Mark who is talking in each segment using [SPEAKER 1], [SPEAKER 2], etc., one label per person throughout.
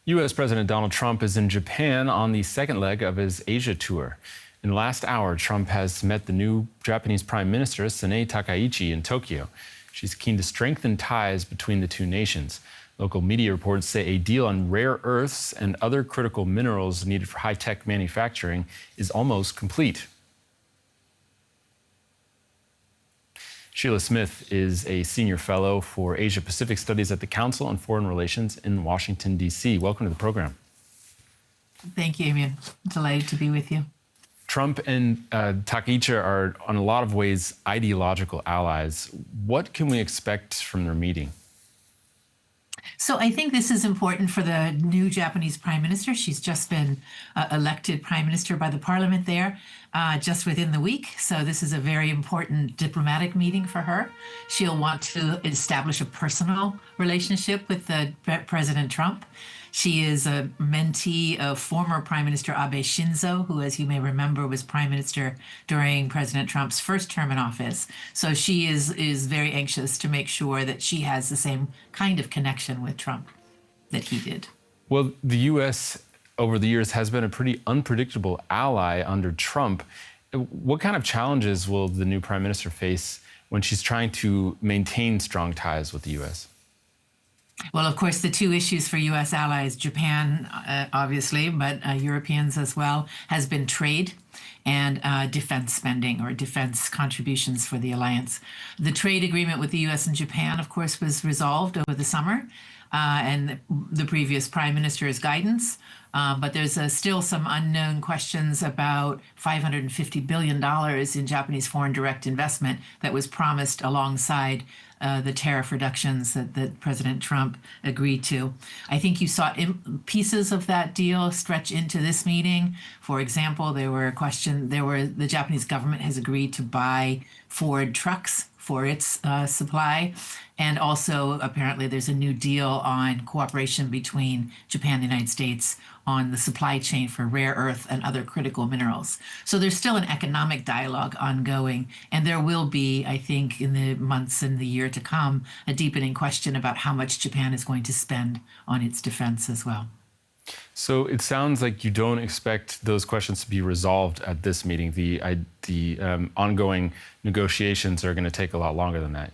[SPEAKER 1] U.S. President Donald Trump is in Japan on the second leg of his Asia tour. In the last hour, Trump has met the new Japanese Prime Minister Sanae Takaichi in Tokyo. She's keen to strengthen ties between the two nations. Local media reports say a deal on rare earths and other critical minerals needed for high-tech manufacturing is almost complete. Sheila Smith is a senior fellow for Asia-Pacific Studies at the Council on Foreign Relations in Washington, D.C. Welcome to the program.
[SPEAKER 2] Thank you, Amy. Delighted to be with you.
[SPEAKER 1] Trump and Takaichi are, in a lot of ways, ideological allies. What can we expect from their meeting?
[SPEAKER 2] So I think this is important for the new Japanese Prime Minister. She's just been elected Prime Minister by the Parliament there just within the week. So this is a very important diplomatic meeting for her. She'll want to establish a personal relationship with President Trump. She is a mentee of former Prime Minister Abe Shinzo, who, as you may remember, was Prime Minister during President Trump's first term in office. So she is very anxious to make sure that she has the same kind of connection with Trump that he did.
[SPEAKER 1] Well, the U.S. over the years has been a pretty unpredictable ally under Trump. What kind of challenges will the new Prime Minister face when she's trying to maintain strong ties with the U.S.?
[SPEAKER 2] Well, of course, the two issues for U.S. allies, Japan, obviously, but Europeans as well, has been trade and defense spending or defense contributions for the alliance. The trade agreement with the U.S. and Japan, of course, was resolved over the summer and the previous prime minister's guidance. But there's still some unknown questions about $550 billion in Japanese foreign direct investment that was promised alongside the tariff reductions that President Trump agreed to. I think you saw pieces of that deal stretch into this meeting. For example, the Japanese government has agreed to buy Ford trucks for its supply. And also, apparently, there's a new deal on cooperation between Japan and the United States on the supply chain for rare earth and other critical minerals. So there's still an economic dialogue ongoing. And there will be, I think, in the months and the year to come, a deepening question about how much Japan is going to spend on its defense as well.
[SPEAKER 1] So it sounds like you don't expect those questions to be resolved at this meeting. The ongoing negotiations are going to take a lot longer than that.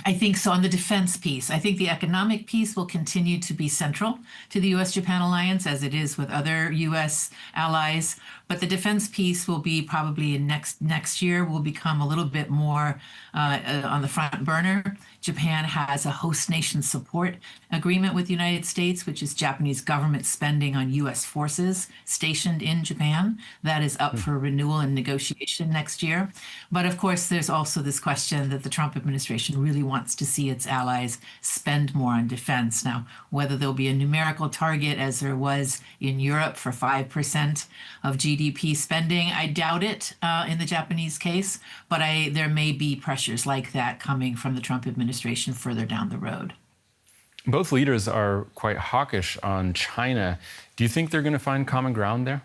[SPEAKER 2] I think so. On the defense piece, I think the economic piece will continue to be central to the U.S.-Japan alliance, as it is with other U.S. allies. But the defense piece will be probably next year will become a little bit more on the front burner. Japan has a host nation support agreement with the United States, which is Japanese government spending on U.S. forces stationed in Japan. That is up for renewal and negotiation next year. But of course, there's also this question that the Trump administration really wants to see its allies spend more on defense. Now, whether there'll be a numerical target as there was in Europe for 5% of GDP spending, I doubt it in the Japanese case, but there may be pressures like that coming from the Trump administration further down the road.
[SPEAKER 1] Both leaders are quite hawkish on China. Do you think they're going to find common ground there?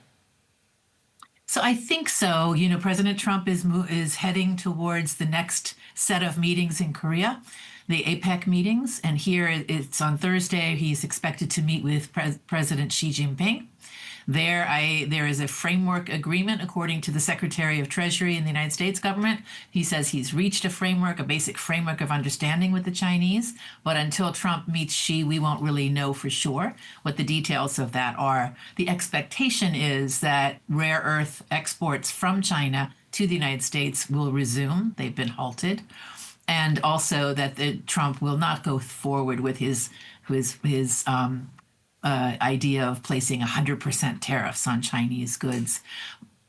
[SPEAKER 2] So I think so. You know, President Trump is heading towards the next set of meetings in Korea, the APEC meetings. And here it's on Thursday. He's expected to meet with President Xi Jinping. There is a framework agreement, according to the Secretary of Treasury in the United States government. He says he's reached a basic framework of understanding with the Chinese. But until Trump meets Xi, we won't really know for sure what the details of that are. The expectation is that rare earth exports from China to the United States will resume. They've been halted. And also that Trump will not go forward with his idea of placing 100% tariffs on Chinese goods.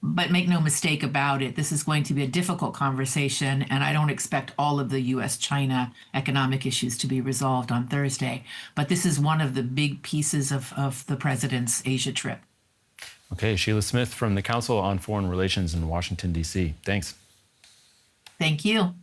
[SPEAKER 2] But make no mistake about it, this is going to be a difficult conversation, and I don't expect all of the U.S.-China economic issues to be resolved on Thursday. But this is one of the big pieces of the president's Asia trip.
[SPEAKER 1] Okay, Sheila Smith from the Council on Foreign Relations in Washington, D.C. Thanks.
[SPEAKER 2] Thank you.